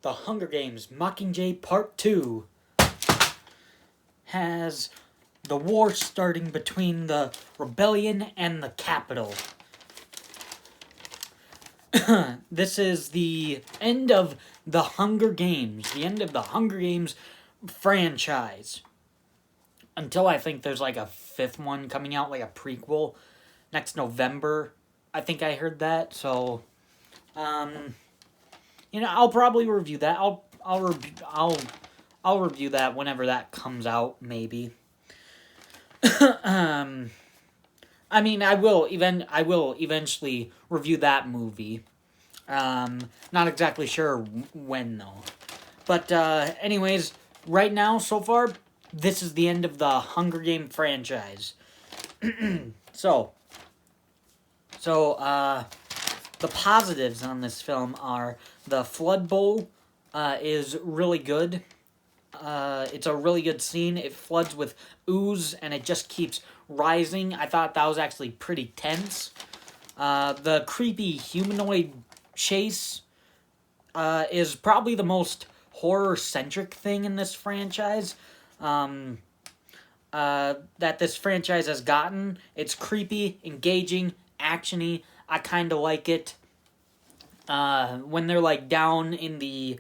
The Hunger Games Mockingjay Part 2 has the war starting between the rebellion and the Capitol. This is the end of the Hunger Games, the end of the Hunger Games franchise. Until I think there's like a fifth one coming out, like a prequel, next November. I think I heard that, so I'll probably review that. I'll review that whenever that comes out, maybe. I will eventually review that movie. Not exactly sure when though. But anyways, right now so far, this is the end of the Hunger Game franchise. So the positives on this film are the Flood Bowl is really good. It's a really good scene. It floods with ooze, and it just keeps rising. I thought that was actually pretty tense. The creepy humanoid chase is probably the most horror-centric thing in this franchise that this franchise has gotten. It's creepy, engaging, actiony. I kind of like it. When they're like down in the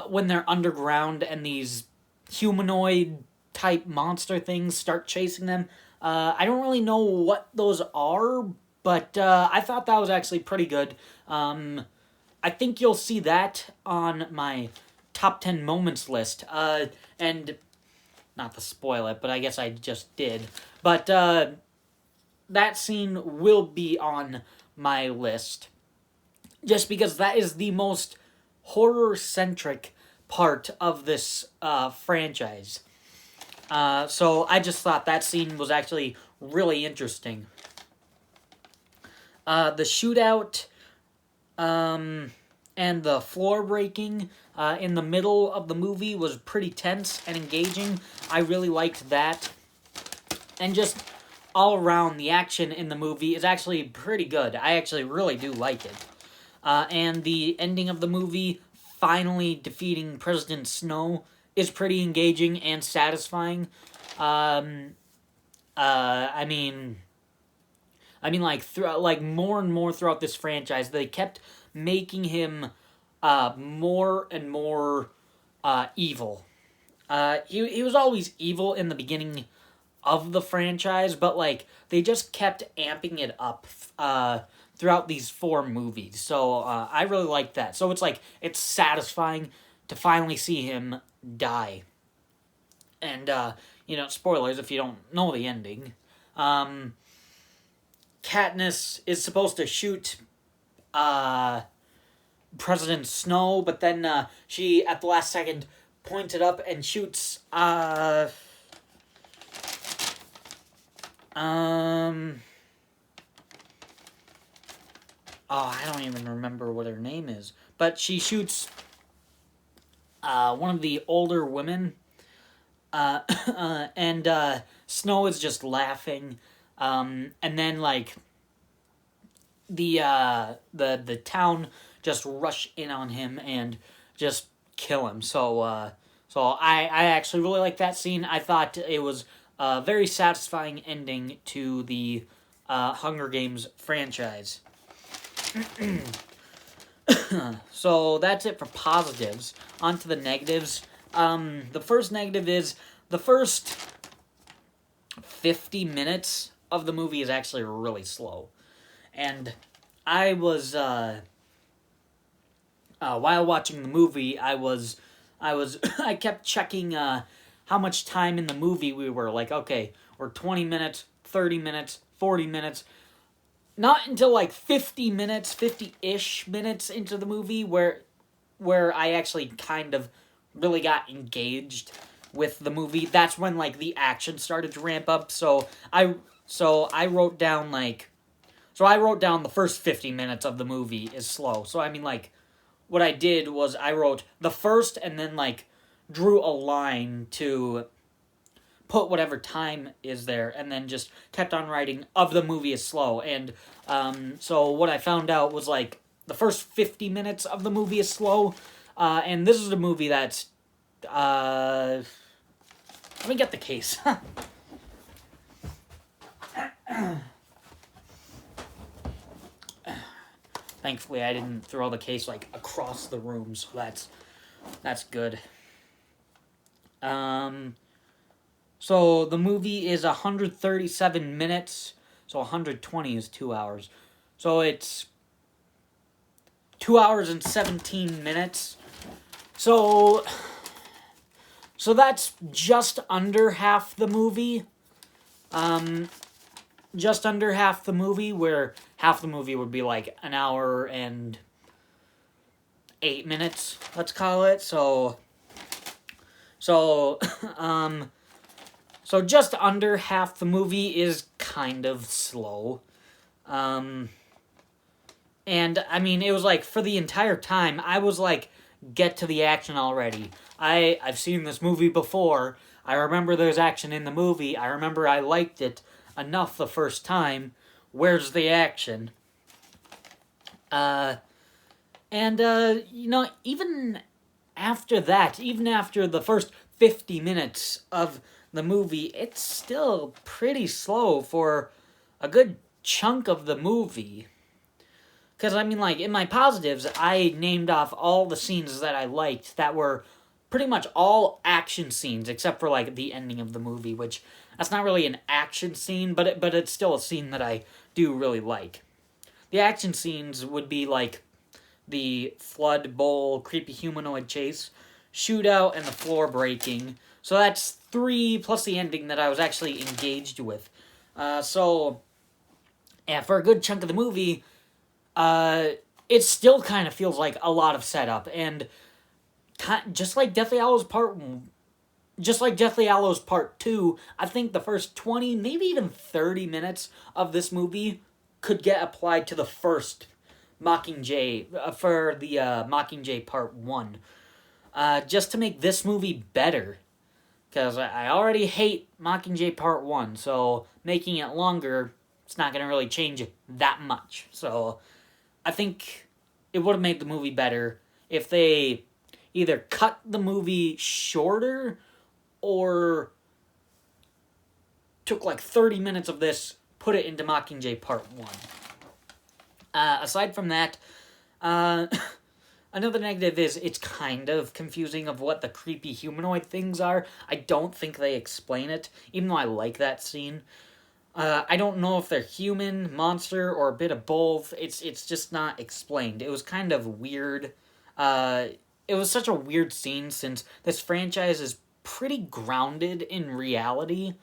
when they're underground and these humanoid type monster things start chasing them. I don't really know what those are, but I thought that was actually pretty good. I think you'll see that on my top 10 moments list. And not to spoil it, but I guess I just did. But that scene will be on my list. Just because that is the most horror-centric part of this franchise. So I just thought that scene was actually really interesting. The shootout and the floor breaking in the middle of the movie was pretty tense and engaging. I really liked that. And just all around, the action in the movie is actually pretty good. I actually really do like it. And the ending of the movie, finally defeating President Snow, is pretty engaging and satisfying. Like more and more throughout this franchise, they kept making him more and more evil. He was always evil in the beginning of the franchise, but like they just kept amping it up throughout these 4 movies. So I really like that. So it's satisfying to finally see him die. And spoilers if you don't know the ending. Katniss is supposed to shoot President Snow, but then she at the last second points it up and shoots I don't even remember what her name is. But she shoots one of the older women. And Snow is just laughing. And then, like, the town just rush in on him and just kill him. So I actually really like that scene. I thought it was a very satisfying ending to the Hunger Games franchise. So that's it for positives. On to the negatives. The first negative is the first 50 minutes of the movie is actually really slow. And I was while watching the movie, I kept checking how much time in the movie we were. Like, okay, we're 20 minutes, 30 minutes, 40 minutes. Not until like 50-ish minutes into the movie where I actually kind of really got engaged with the movie. That's when like the action started to ramp up. So I wrote down the first 50 minutes of the movie is slow. So I mean, like, what I did was I wrote the first and then like drew a line to put whatever time is there, and then just kept on writing of the movie is slow. And so what I found out was like the first 50 minutes of the movie is slow. And this is a movie that's, let me get the case. Thankfully, I didn't throw the case, like, across the room, so that's good. So the movie is 137 minutes, so 120 is 2 hours. So it's 2 hours and 17 minutes. So that's just under half the movie. Just under half the movie, where half the movie would be like an hour and 8 minutes, let's call it. So just under half the movie is kind of slow. And I mean, it was like, for the entire time, I was like, get to the action already. I've seen this movie before. I remember there's action in the movie. I remember I liked it enough the first time. Where's the action? Even after that, even after the first 50 minutes of the movie, it's still pretty slow for a good chunk of the movie. Because, I mean, like, in my positives, I named off all the scenes that I liked that were pretty much all action scenes, except for, like, the ending of the movie, which, that's not really an action scene, but it's still a scene that I do really like. The action scenes would be, like, the flood bowl, creepy humanoid chase, shootout, and the floor breaking. So that's 3, plus the ending that I was actually engaged with. For a good chunk of the movie, it still kind of feels like a lot of setup, and just like Deathly Hallows Part 2, I think the first 20, maybe even 30 minutes of this movie could get applied to the first Mockingjay, for the Mockingjay Part 1, just to make this movie better, because I already hate Mockingjay Part 1, so making it longer, it's not going to really change that much. So I think it would have made the movie better if they either cut the movie shorter or took like 30 minutes of this, put it into Mockingjay Part 1. Aside from that, another negative is it's kind of confusing of what the creepy humanoid things are. I don't think they explain it, even though I like that scene. I don't know if they're human, monster, or a bit of both. It's just not explained. It was kind of weird. It was such a weird scene since this franchise is pretty grounded in reality.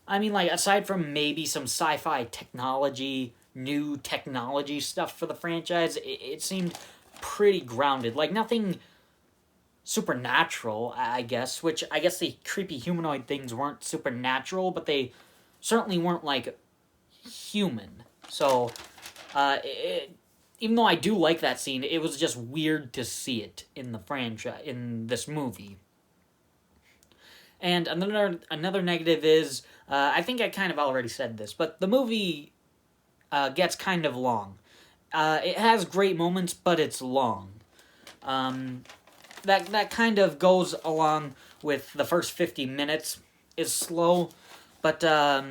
I mean, like, aside from maybe some sci-fi technology, new technology stuff for the franchise, it seemed pretty grounded. Like, nothing supernatural, I guess, which I guess the creepy humanoid things weren't supernatural, but they certainly weren't, like, human. So, even though I do like that scene, it was just weird to see it in the franchise, in this movie. And another negative is, I think I kind of already said this, but the movie gets kind of long. It has great moments, but it's long. That kind of goes along with the first 50 minutes is slow, but I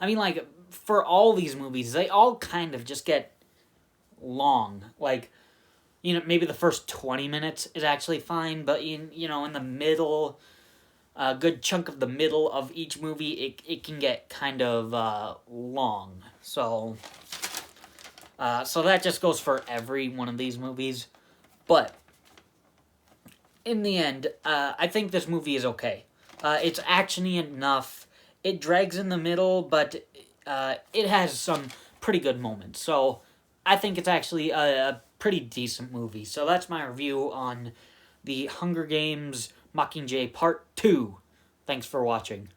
mean, like, for all these movies, they all kind of just get long. Like, you know, maybe the first 20 minutes is actually fine, but in the middle, a good chunk of the middle of each movie, it can get kind of long. So that just goes for every one of these movies. But in the end, I think this movie is okay. It's actiony enough. It drags in the middle, but it has some pretty good moments. So I think it's actually a pretty decent movie. So that's my review on the Hunger Games Mockingjay Part 2. Thanks for watching.